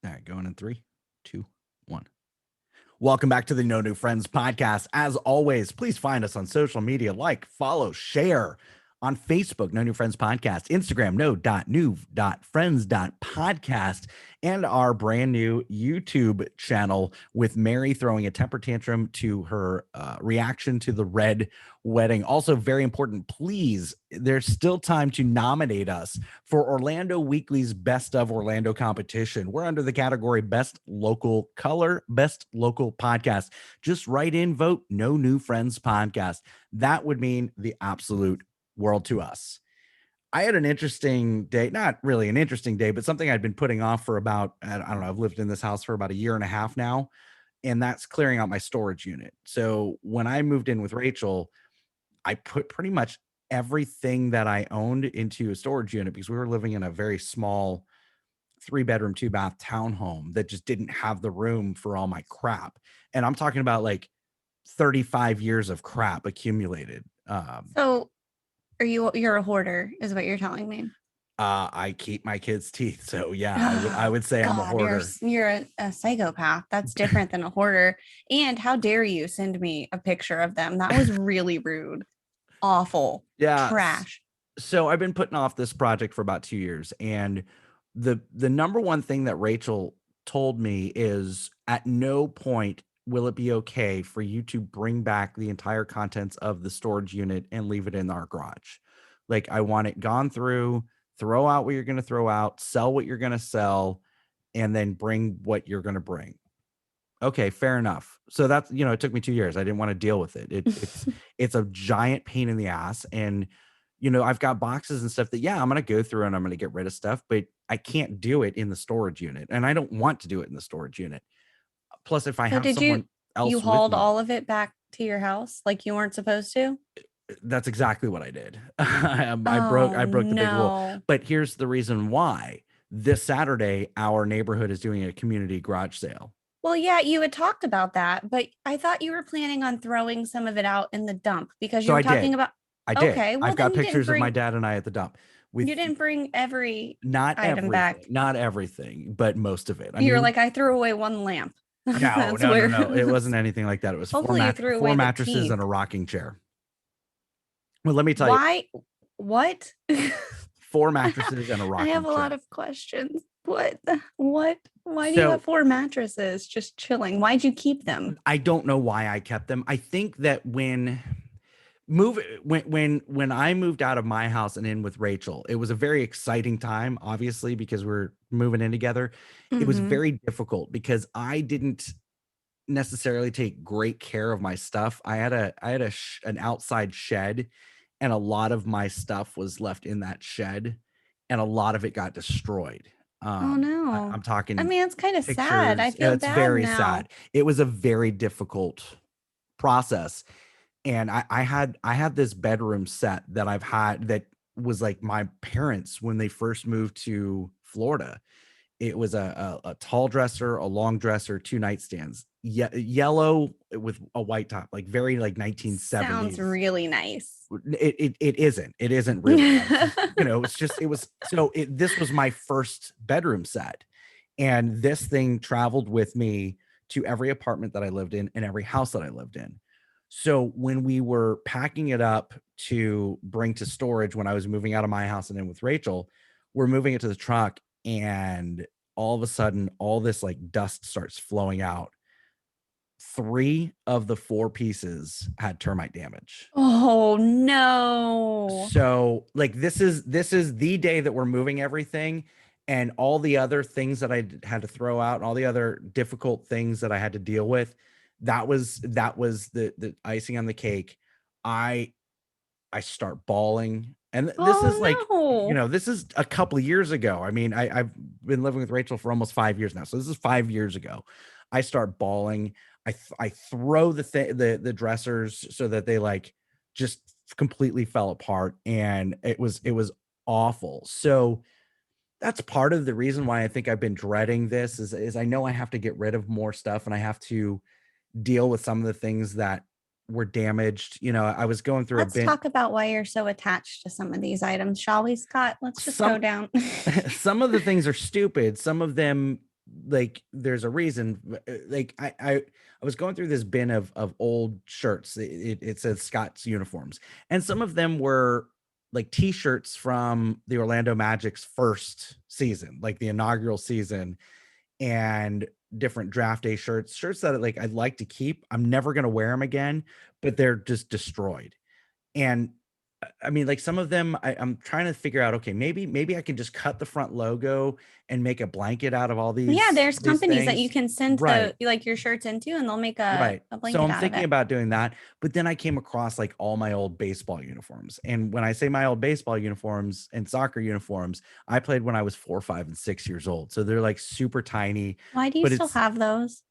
All right, going in 3, 2, 1. Welcome back to the No New Friends podcast. As always, please find us on social media, like, follow, share on Facebook, No New Friends Podcast, Instagram, no.new.friends.podcast, and our brand new YouTube channel with Mary throwing a temper tantrum to her reaction to the red wedding. Also, very important, please, there's still time to nominate us for Orlando Weekly's Best of Orlando competition. We're under the category Best Local Color, Best Local Podcast. Just write in, vote No New Friends Podcast. That would mean the absolute world to us. I had an interesting day, not really an interesting day, but something I'd been putting off for about, I don't know, I've lived in this house for about a year and a half now, and that's clearing out my storage unit. So when I moved in with Rachel, I put pretty much everything that I owned into a storage unit because we were living in a very small 3-bedroom, 2-bath townhome that just didn't have the room for all my crap. And I'm talking about like 35 years of crap accumulated. So you're a hoarder is what you're telling me. I keep my kids' teeth. So yeah, I would say I'm a hoarder. You're a psychopath. That's different than a hoarder. And how dare you send me a picture of them? That was really rude. Awful. Yeah. Trash. So I've been putting off this project for about 2 years. And the number one thing that Rachel told me is at no point will it be okay for you to bring back the entire contents of the storage unit and leave it in our garage. Like, I want it gone through, throw out what you're going to throw out, sell what you're going to sell, and then bring what you're going to bring. Okay, fair enough. So that's, it took me 2 years. I didn't want to deal with it. It's a giant pain in the ass. And, I've got boxes and stuff that, I'm going to go through and I'm going to get rid of stuff, but I can't do it in the storage unit. And I don't want to do it in the storage unit. Plus, if I have someone else you with hauled me, all of it back to your house like you weren't supposed to? that's exactly what I did. I broke the big rule. But here's the reason why. This Saturday, our neighborhood is doing a community garage sale. Well, yeah, you had talked about that, but I thought you were planning on throwing some of it out in the dump because you were talking about. I did. Okay, well, I've got pictures of my dad and I at the dump. You didn't bring every item back. Not everything, but most of it. You're like, I threw away one lamp. No. It wasn't anything like that. It was four mattresses and a rocking chair. Well, let me tell you. What? 4 mattresses and a rocking chair. I have a lot of questions. What? Why do you have 4 mattresses just chilling? Why'd you keep them? I don't know why I kept them. I think that when I moved out of my house and in with Rachel, it was a very exciting time, obviously, because we're moving in together. Mm-hmm. It was very difficult because I didn't necessarily take great care of my stuff. I had an outside shed, and a lot of my stuff was left in that shed, and a lot of it got destroyed. Oh no! I'm talking. I mean, it's kind of sad. I feel bad now. It's very sad. It was a very difficult process. And I had this bedroom set that I've had that was like my parents when they first moved to Florida. It was a tall dresser, a long dresser, 2 nightstands, yellow with a white top, like very like 1970s. Sounds really nice. It isn't really. This was my first bedroom set, and this thing traveled with me to every apartment that I lived in and every house that I lived in. So when we were packing it up to bring to storage, when I was moving out of my house and in with Rachel, we're moving it to the truck, and all of a sudden, all this like dust starts flowing out. 3 of the 4 pieces had termite damage. Oh no. So like, this is the day that we're moving everything, and all the other things that I had to throw out and all the other difficult things that I had to deal with. That was the icing on the cake. I start bawling. And this is like, this is a couple of years ago. I mean, I've been living with Rachel for almost 5 years now. So this is 5 years ago. I start bawling. I throw the dressers so that they like just completely fell apart. And it was awful. So that's part of the reason why I think I've been dreading this is I know I have to get rid of more stuff, and I have to deal with some of the things that were damaged. I was going through Let's talk about why you're so attached to some of these items, shall we, Scott? Let's just go down. Some of the things are stupid. Some of them like there's a reason. Like I was going through this bin of old shirts. It says Scott's uniforms, and some of them were like t-shirts from the Orlando Magic's first season, like the inaugural season, and different draft day shirts that like I'd like to keep. I'm never going to wear them again, but they're just destroyed. And I mean, like some of them, I'm trying to figure out. Okay, maybe I can just cut the front logo and make a blanket out of all Well, yeah, these there's these companies that you things. can send Right, the like your shirts into, and they'll make right. a So blanket I'm out of thinking it. about doing that, but then I came across like all my old baseball uniforms. And when I say my old baseball uniforms and soccer uniforms, I played when I was 4, 5, and 6 years old. So they're like super tiny, Why do you but still have those?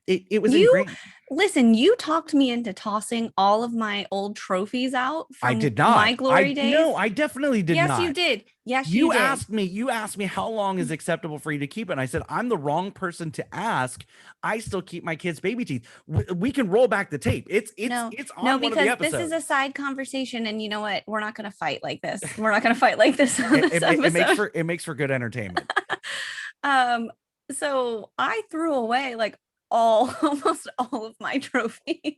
it was You ingrained. listen, you talked me into tossing all of my old trophies out I from did my not. glory I days. no, I definitely did Yes, you not. did. Yes, you did. You asked me how long is acceptable for you to keep it. And I said, I'm the wrong person to ask. I still keep my kids' baby teeth. We can roll back the tape. No, It's no, on one of the because this is a episodes. side conversation, and you know what? We're not going to fight like this. We're not going to fight like this on this episode. It makes for good entertainment. Um, so I threw away like all almost all of my trophies.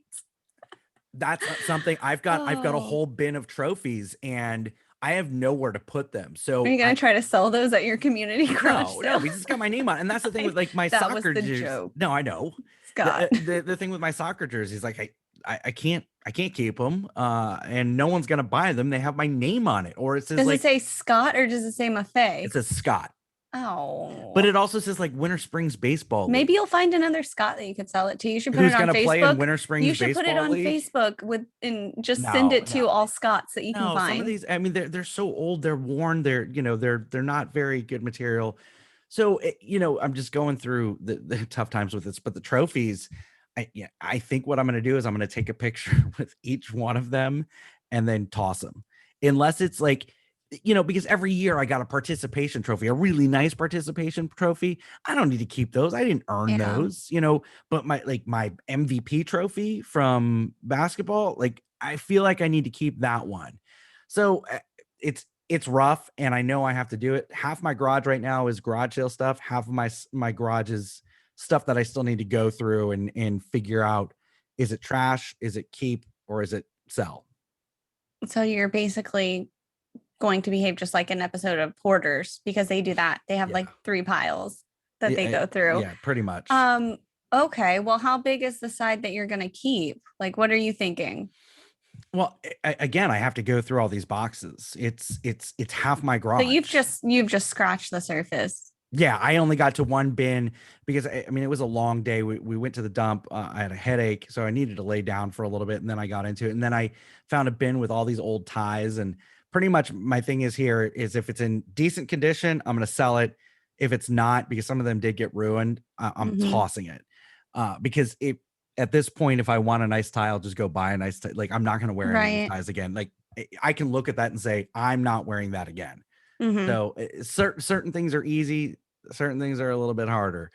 That's something I've got a Oh, whole bin of trophies and I have nowhere to put them. are So you going to try to sell those at your community garage no, sale? because it's got my name on it. And that's the thing with like my That was soccer the jerseys. joke, No, I know. Scott. The thing with my soccer jerseys, like I can't keep them. And no one's gonna buy them. They have my name on it, or it says Does it like say Scott or does it say it Maffei? says Scott, but Oh, it also says like Winter Springs Baseball League. maybe you'll find another Scott that you could sell it to. You should put it Who's on gonna play in Facebook. Winter You Springs should put it Baseball on League? Facebook with and just send No, it no, to all Scots that you can no. Some of find. these, I mean, they're so old, they're worn, they're not very good material. So I'm just going through the tough times with this, but the trophies, I think what I'm going to do is I'm going to take a picture with each one of them and then toss them, unless it's like, because every year I got a participation trophy, a really nice participation trophy. I don't need to keep those. I didn't earn Yeah. those, but my MVP trophy from basketball, like I feel like I need to keep that one. So it's rough, and I know I have to do it. Half my garage right now is garage sale stuff. Half of my garage is stuff that I still need to go through and figure out, is it trash, is it keep, or is it sell? So you're basically going to behave just like an episode of Hoarders because they do that. They have Yeah. like 3 piles that they Yeah, go through. yeah, pretty much. Um, okay. Well, how big is the side that you're going to keep? Like, what are you thinking? Well, again, I have to go through all these boxes. It's half my So garage. you've just scratched the surface. Yeah, I only got to one bin because I mean it was a long day. We went to the dump. I had a headache, so I needed to lay down for a little bit, and then I got into it. And then I found a bin with all these old ties. And pretty much my thing is here is if it's in decent condition, I'm going to sell it. If it's not, because some of them did get ruined, I'm Mhm. tossing it. Because at this point, if I want a nice tie, I'll just go buy a nice tie. Like I'm not going to wear any of these Right. ties again. Like I can look at that and say I'm not wearing that again. Mhm. So certain things are easy, certain things are a little bit harder.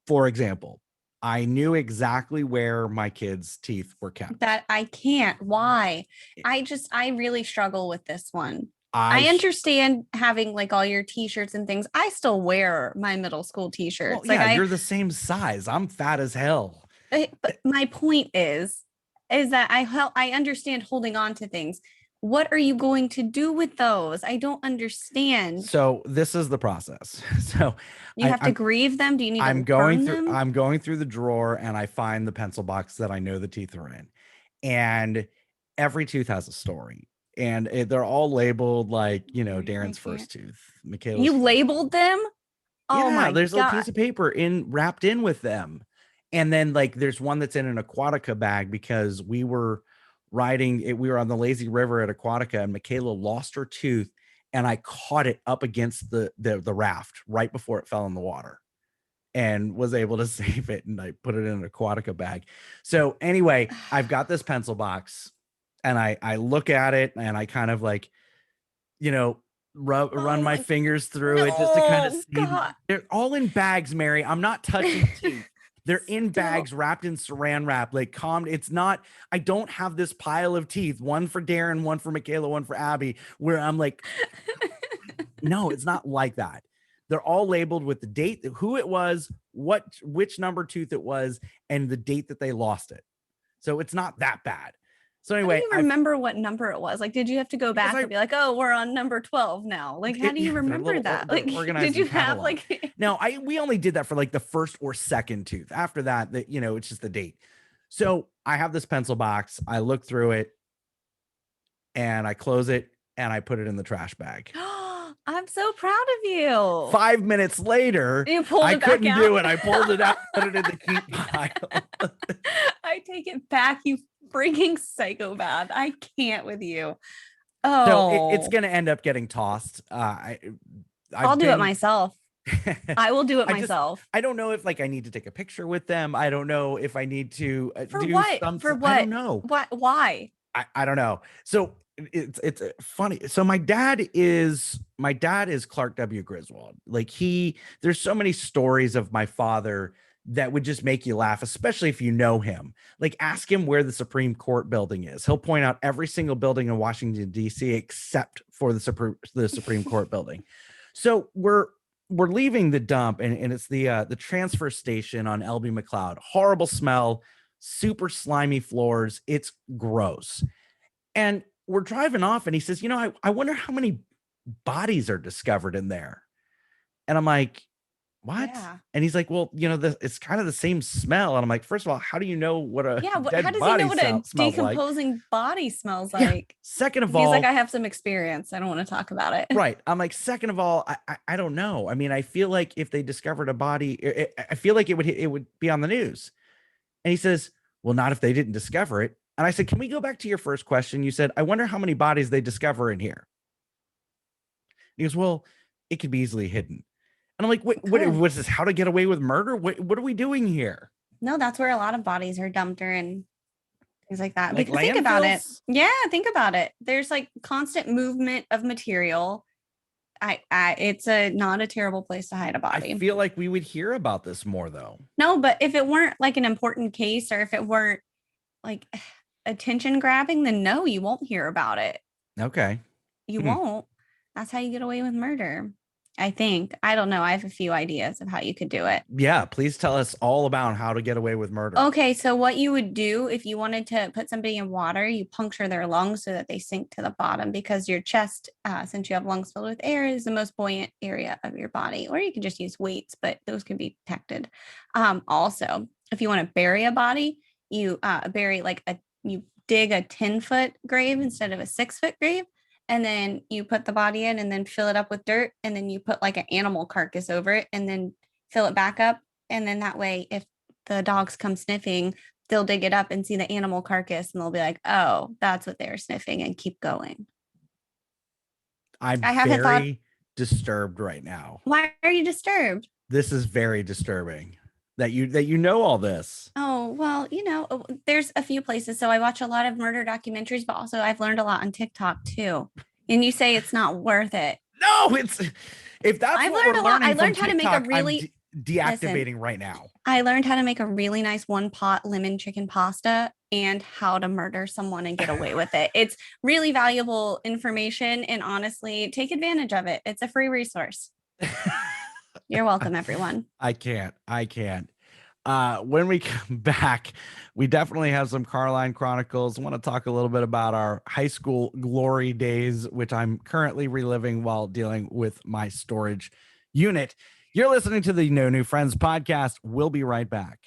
For example, I knew exactly where my kids' teeth were kept. That I can't. Why? Eh, I really struggle with this one. I I sh- understand having like all your t-shirts and things. I still wear my middle school well, t-shirts. Like yeah, you're the same size. I'm fat as hell. but my point is that I understand holding on to things. What are you going to do with those? I don't understand. So this is the process. So You I, have to grieve them? Do you need to burn them? I'm going through the drawer and I find the pencil box that I know the teeth are in. And every tooth has a story. And they're all labeled like, I Darren's can't. first tooth, Michaela's You first. labeled them? Oh Yeah, my there's a little God. piece of paper wrapped in with them. And then like there's one that's in an Aquatica bag because we were we were on the lazy river at Aquatica and Michaela lost her tooth and I caught it up against the raft right before it fell in the water and was able to save it, and I put it in an Aquatica bag. So anyway, I've got this pencil box and I look at it and I kind of like, you know, run Oh my my fingers through it just to kind of no, see. God. They're all in bags, Mary. I'm not touching teeth. They're in Still. bags wrapped in saran wrap. Like, it's not, I don't have this pile of teeth, one for Darren, one for Michaela, one for Abby, where I'm like, no, it's not like that. They're all labeled with the date, who it was, which number tooth it was, and the date that they lost it. So it's not that bad. So How do anyway, you remember what number it was? Like, did you have to go back and be like, oh, we're on number 12 now? Like, how do you remember that? Like, did you have like no, we only did that for like the first or second tooth. After that, it's just the date. So I have this pencil box. I look through it and I close it and I put it in the trash bag. I'm so proud of you. 5 minutes later, you pulled I it back couldn't out. do it. I pulled it out, put it in the keep pile. I take it back, you freaking psychopath. I can't with you. Oh, so it's going to end up getting tossed. I'll do it myself. I will do it myself. I don't know if like I need to take a picture with them. I don't know if I need to for do what? Some, for what? I don't know. What? Why? I don't know. So it's funny. So my dad is Clark W. Griswold. Like there's so many stories of my father that would just make you laugh, especially if you know him. Like ask him where the Supreme Court building is. He'll point out every single building in Washington, D.C. except for the Supreme Court building. So we're leaving the dump and it's the transfer station on LB McLeod. Horrible smell, super slimy floors. It's gross. And we're driving off and he says, I wonder how many bodies are discovered in there. And I'm like, what? Yeah. And he's like, well, it's kind of the same smell. And I'm like, first of all, how do you know what a dead how does body he know what a decomposing like? Body smells like? Yeah. Second of all, he's like, I have some experience. I don't want to talk about it. Right. I'm like, second of all, I don't know. I mean, I feel like if they discovered a body, I feel like it would be on the news. And he says, well, not if they didn't discover it. And I said, can we go back to your first question? You said, I wonder how many bodies they discover in here. He goes, well, it could be easily hidden. And I'm like, what's this? How to get away with murder? What are we doing here? No, that's where a lot of bodies are dumped and things like that. Like because think about it. Yeah, think about it. There's like constant movement of material. It's not a terrible place to hide a body. I feel like we would hear about this more though. No, but if it weren't like an important case or if it weren't like attention grabbing, then no, you won't hear about it. Okay. You won't. That's how you get away with murder. I think. I don't know. I have a few ideas of how you could do it. Yeah, please tell us all about how to get away with murder. Okay, so what you would do if you wanted to put somebody in water, you puncture their lungs so that they sink to the bottom because your chest, since you have lungs filled with air, is the most buoyant area of your body. Or you can just use weights, but those can be detected. Also, if you want to bury a body, you you dig a 10-foot grave instead of a 6-foot grave. And then you put the body in and then fill it up with dirt. And then you put like an animal carcass over it and then fill it back up. And then that way, if the dogs come sniffing, they'll dig it up and see the animal carcass and they'll be like, oh, that's what they're sniffing and keep going. I'm very disturbed right now. Why are you disturbed? This is very disturbing that you know all this. Oh, well, there's a few places. So I watch a lot of murder documentaries, but also I've learned a lot on TikTok too. And you say it's not worth it. No, if that's I've learned a lot. I learned how to make a really deactivating right now. I learned how to make a really nice one-pot lemon chicken pasta and how to murder someone and get away with it. It's really valuable information. And honestly, take advantage of it. It's a free resource. You're welcome, everyone. I can't. When we come back, we definitely have some Carline Chronicles. I want to talk a little bit about our high school glory days, which I'm currently reliving while dealing with my storage unit. You're listening to the No New Friends podcast. We'll be right back.